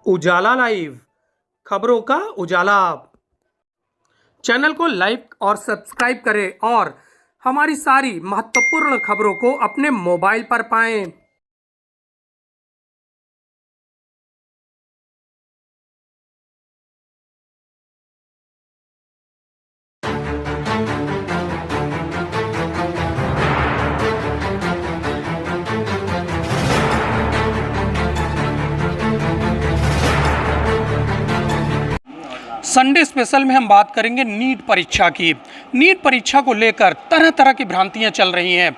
उजाला live, खबरों का उजाला। Channel को लाइक और सब्सक्राइब करें और हमारी सारी महत्वपूर्ण खबरों को अपने मोबाइल पर पाएं। संडे स्पेशल में हम बात करेंगे नीट परीक्षा की। नीट परीक्षा को लेकर तरह तरह की भ्रांतियां चल रही हैं।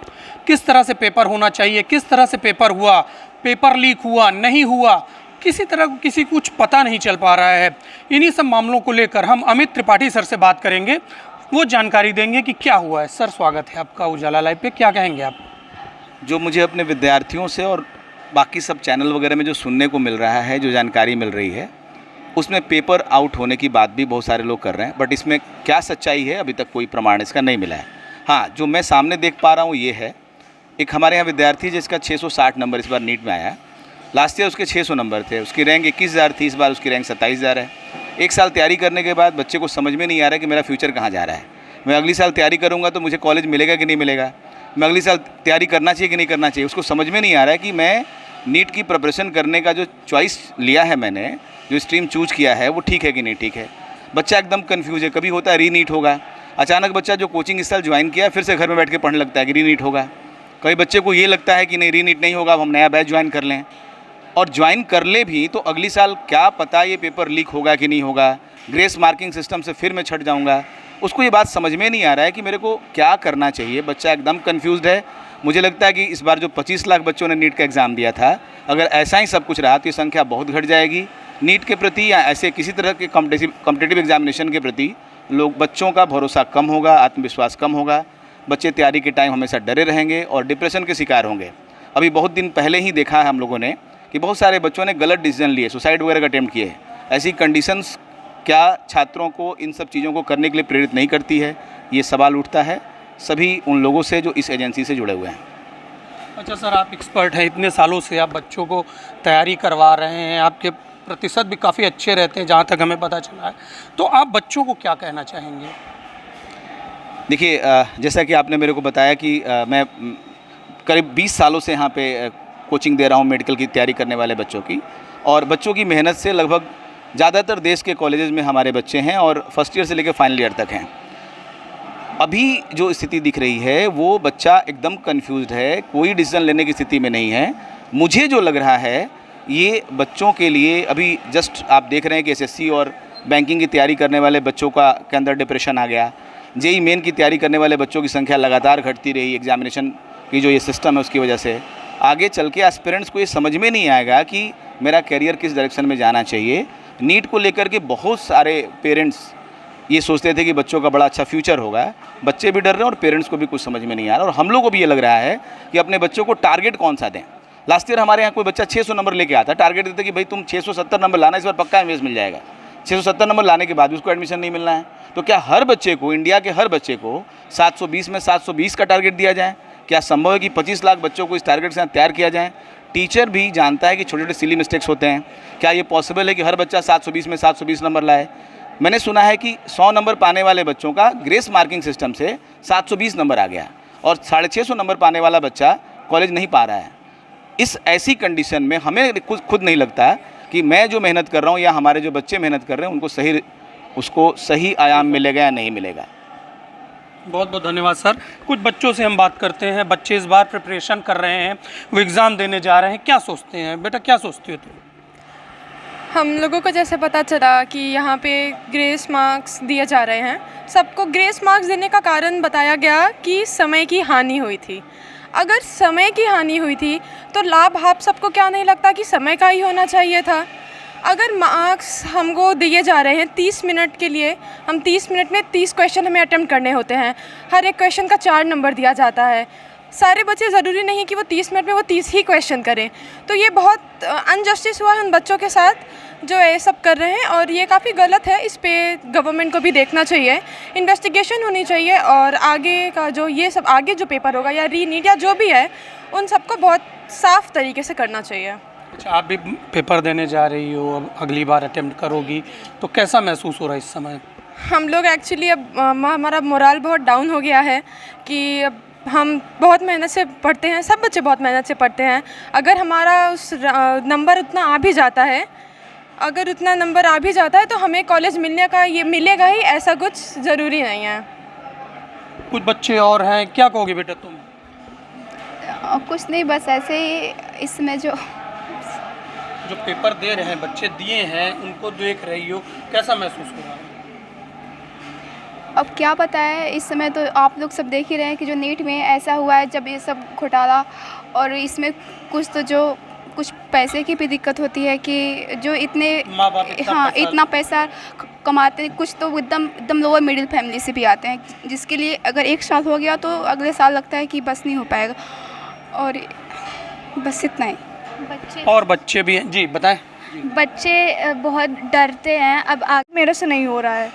किस तरह से पेपर होना चाहिए, किस तरह से पेपर हुआ, पेपर लीक हुआ नहीं हुआ, किसी तरह को किसी कुछ पता नहीं चल पा रहा है। इन्हीं सब मामलों को लेकर हम अमित त्रिपाठी सर से बात करेंगे, वो जानकारी देंगे कि क्या हुआ है। सर, स्वागत है आपका उजाला लाइव पे। क्या कहेंगे आप? जो मुझे अपने विद्यार्थियों से और बाकी सब चैनल वगैरह में जो सुनने को मिल रहा है, जो जानकारी मिल रही है, उसमें पेपर आउट होने की बात भी बहुत सारे लोग कर रहे हैं, बट इसमें क्या सच्चाई है अभी तक कोई प्रमाण इसका नहीं मिला है। हाँ, जो मैं सामने देख पा रहा हूँ ये है, एक हमारे यहाँ विद्यार्थी जिसका 660 नंबर इस बार नीट में आया। लास्ट ईयर उसके 600 नंबर थे, उसकी रैंक 21,000 थी, इस बार उसकी रैंक 27,000 है। एक साल तैयारी करने के बाद बच्चे को समझ में नहीं आ रहा है कि मेरा फ्यूचर कहाँ जा रहा है। मैं अगली साल तैयारी करूँगा तो मुझे कॉलेज मिलेगा कि नहीं मिलेगा, मैं अगली साल तैयारी करना चाहिए कि नहीं करना चाहिए। उसको समझ में नहीं आ रहा है कि मैं नीट की प्रिपरेशन करने का जो चॉइस लिया है, मैंने जो स्ट्रीम चूज किया है, वो ठीक है कि नहीं ठीक है। बच्चा एकदम कंफ्यूज है। कभी होता है री नीट होगा, अचानक बच्चा जो कोचिंग इस साल ज्वाइन किया फिर से घर में बैठ के पढ़ने लगता है कि री नीट होगा। कई बच्चे को ये लगता है कि नहीं, री नीट नहीं होगा, अब हम नया बैच ज्वाइन कर लें। और ज्वाइन कर ले भी तो अगली साल क्या पता ये पेपर लीक होगा कि नहीं होगा, ग्रेस मार्किंग सिस्टम से फिर मैं छट जाऊँगा। उसको ये बात समझ में नहीं आ रहा है कि मेरे को क्या करना चाहिए। बच्चा एकदम कन्फ्यूज़ड है। मुझे लगता है कि इस बार जो 25 लाख बच्चों ने नीट का एग्ज़ाम दिया था, अगर ऐसा ही सब कुछ रहा तो ये संख्या बहुत घट जाएगी। नीट के प्रति या ऐसे किसी तरह के कॉम्पिटिटिव एग्जामिनेशन के प्रति बच्चों का भरोसा कम होगा, आत्मविश्वास कम होगा। बच्चे तैयारी के टाइम हमेशा डरे रहेंगे और डिप्रेशन के शिकार होंगे। अभी बहुत दिन पहले ही देखा है हम लोगों ने कि बहुत सारे बच्चों ने गलत डिसीजन लिए, सुसाइड वगैरह का अटेम्प्ट किए। ऐसी कंडीशंस क्या छात्रों को इन सब चीज़ों को करने के लिए प्रेरित नहीं करती है? ये सवाल उठता है सभी उन लोगों से जो इस एजेंसी से जुड़े हुए हैं। अच्छा सर, आप एक्सपर्ट हैं, इतने सालों से आप बच्चों को तैयारी करवा रहे हैं, आपके प्रतिशत भी काफ़ी अच्छे रहते हैं जहाँ तक हमें पता चला है, तो आप बच्चों को क्या कहना चाहेंगे? देखिए, जैसा कि आपने मेरे को बताया कि मैं करीब 20 सालों से यहाँ पे कोचिंग दे रहा हूँ मेडिकल की तैयारी करने वाले बच्चों की, और बच्चों की मेहनत से लगभग ज़्यादातर देश के कॉलेजेस में हमारे बच्चे हैं और फर्स्ट ईयर से लेकर फाइनल ईयर तक हैं। अभी जो स्थिति दिख रही है वो बच्चा एकदम कंफ्यूज्ड है, कोई डिसीजन लेने की स्थिति में नहीं है। मुझे जो लग रहा है ये बच्चों के लिए अभी जस्ट आप देख रहे हैं कि एसएससी और बैंकिंग की तैयारी करने वाले बच्चों के अंदर डिप्रेशन आ गया। जेईई मेन की तैयारी करने वाले बच्चों की संख्या लगातार घटती रही। एग्जामिनेशन की जो ये सिस्टम है उसकी वजह से आगे चल के एस्पिरेंट्स को ये समझ में नहीं आएगा कि मेरा करियर किस डायरेक्शन में जाना चाहिए। नीट को लेकर के बहुत सारे पेरेंट्स ये सोचते थे कि बच्चों का बड़ा अच्छा फ्यूचर होगा। बच्चे भी डर रहे हैं और पेरेंट्स को भी कुछ समझ में नहीं आ रहा, और हम लोग को भी ये लग रहा है कि अपने बच्चों को टारगेट कौन सा दें। लास्ट ईयर हमारे यहाँ कोई बच्चा 600 नंबर लेके आता, टारगेट देते कि भाई तुम 670 नंबर लाना, इस बार पक्का एमएस मिल जाएगा। 670 नंबर लाने के बाद भी उसको एडमिशन नहीं मिलना है। तो क्या हर बच्चे को, इंडिया के हर बच्चे को 720 में 720 का टारगेट दिया जाए? क्या संभव है कि 25 लाख बच्चों को इस टारगेट से तैयार किया जाए? टीचर भी जानता है कि छोटे छोटे सिली मिस्टेक्स होते हैं। क्या ये पॉसिबल है कि हर बच्चा 720 में 720 नंबर लाए? मैंने सुना है कि 100 नंबर पाने वाले बच्चों का ग्रेस मार्किंग सिस्टम से 720 नंबर आ गया और 650 नंबर पाने वाला बच्चा कॉलेज नहीं पा रहा है। इस ऐसी कंडीशन में हमें खुद नहीं लगता कि मैं जो मेहनत कर रहा हूँ या हमारे जो बच्चे मेहनत कर रहे हैं उसको सही आयाम मिलेगा या नहीं मिलेगा। बहुत बहुत धन्यवाद सर। कुछ बच्चों से हम बात करते हैं। बच्चे इस बार प्रिपरेशन कर रहे हैं, वो एग्ज़ाम देने जा रहे हैं, क्या सोचते हैं? बेटा क्या सोचते हो तुम? हम लोगों को जैसे पता चला कि यहाँ पे ग्रेस मार्क्स दिए जा रहे हैं, सबको ग्रेस मार्क्स देने का कारण बताया गया कि समय की हानि हुई थी। अगर समय की हानि हुई थी तो लाभ आप सबको क्या नहीं लगता कि समय का ही होना चाहिए था? अगर मार्क्स हमको दिए जा रहे हैं 30 मिनट के लिए, हम 30 मिनट में 30 क्वेश्चन हमें अटेम्प्ट करने होते हैं, हर एक क्वेश्चन का 4 नंबर दिया जाता है। सारे बच्चे ज़रूरी नहीं कि वो 30 मिनट में वो 30 ही क्वेश्चन करें, तो ये बहुत अनजस्टिस हुआ है उन बच्चों के साथ जो ये सब कर रहे हैं, और ये काफ़ी गलत है। इस पे गवर्नमेंट को भी देखना चाहिए, इन्वेस्टिगेशन होनी चाहिए, और आगे का जो ये सब आगे जो पेपर होगा या री नीट या जो भी है, उन सबको बहुत साफ़ तरीके से करना चाहिए। अच्छा, आप भी पेपर देने जा रही हो, अब अगली बार अटेम्प्ट करोगी, तो कैसा महसूस हो रहा है इस समय? हम लोग एक्चुअली अब हमारा मोराल बहुत डाउन हो गया है कि अब हम बहुत मेहनत से पढ़ते हैं, सब बच्चे बहुत मेहनत से पढ़ते हैं। अगर हमारा उस नंबर उतना आ भी जाता है, अगर उतना नंबर आ भी जाता है तो हमें कॉलेज मिलने का ये मिलेगा ही, ऐसा कुछ ज़रूरी नहीं है। कुछ बच्चे और हैं, क्या कहोगे बेटा तुम? कुछ नहीं, बस ऐसे ही इसमें जो पेपर दे रहे हैं बच्चे, दिए हैं, उनको देख रही हो, कैसा महसूस हो रहा है? अब क्या पता है, इस समय तो आप लोग सब देख ही रहे हैं कि जो नीट में ऐसा हुआ है, जब ये सब घोटाला, और इसमें कुछ तो जो कुछ पैसे की भी दिक्कत होती है कि जो इतने माँ बाप इतना इतना पैसा कमाते हैं, कुछ तो एकदम लोअर मिडिल फैमिली से भी आते हैं, जिसके लिए अगर एक साल हो गया तो अगले साल लगता है कि बस नहीं हो पाएगा, और बस इतना ही। और बच्चे भी हैं जी, बताएं। बच्चे बहुत डरते हैं, अब मेरे से नहीं हो रहा है,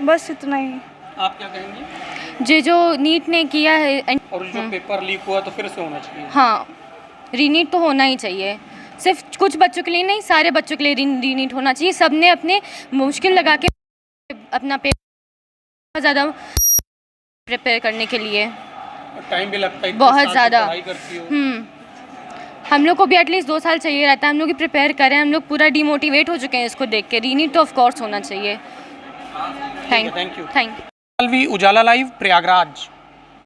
बस इतना ही। आप क्या कहेंगे? जो नीट ने किया है, और जो पेपर लीक हुआ तो फिर से होना चाहिए? हाँ, रीनीट तो होना ही चाहिए, सिर्फ कुछ बच्चों के लिए नहीं, सारे बच्चों के लिए रीनीट होना चाहिए। सबने अपने मुश्किल लगा के अपना पेपर बहुत ज़्यादा प्रिपेयर करने के लिए, टाइम भी लगता है, बहुत ज़्यादा। पढ़ाई करती हो। हम लोग को भी एटलीस्ट 2 साल चाहिए रहता है, हम लोग भी प्रिपेयर करें, हम लोग पूरा डिमोटिवेट हो चुके हैं इसको देख के। रीनीट तो ऑफ कोर्स होना चाहिए। Thank you. Thank Ujala live, Prayagraj.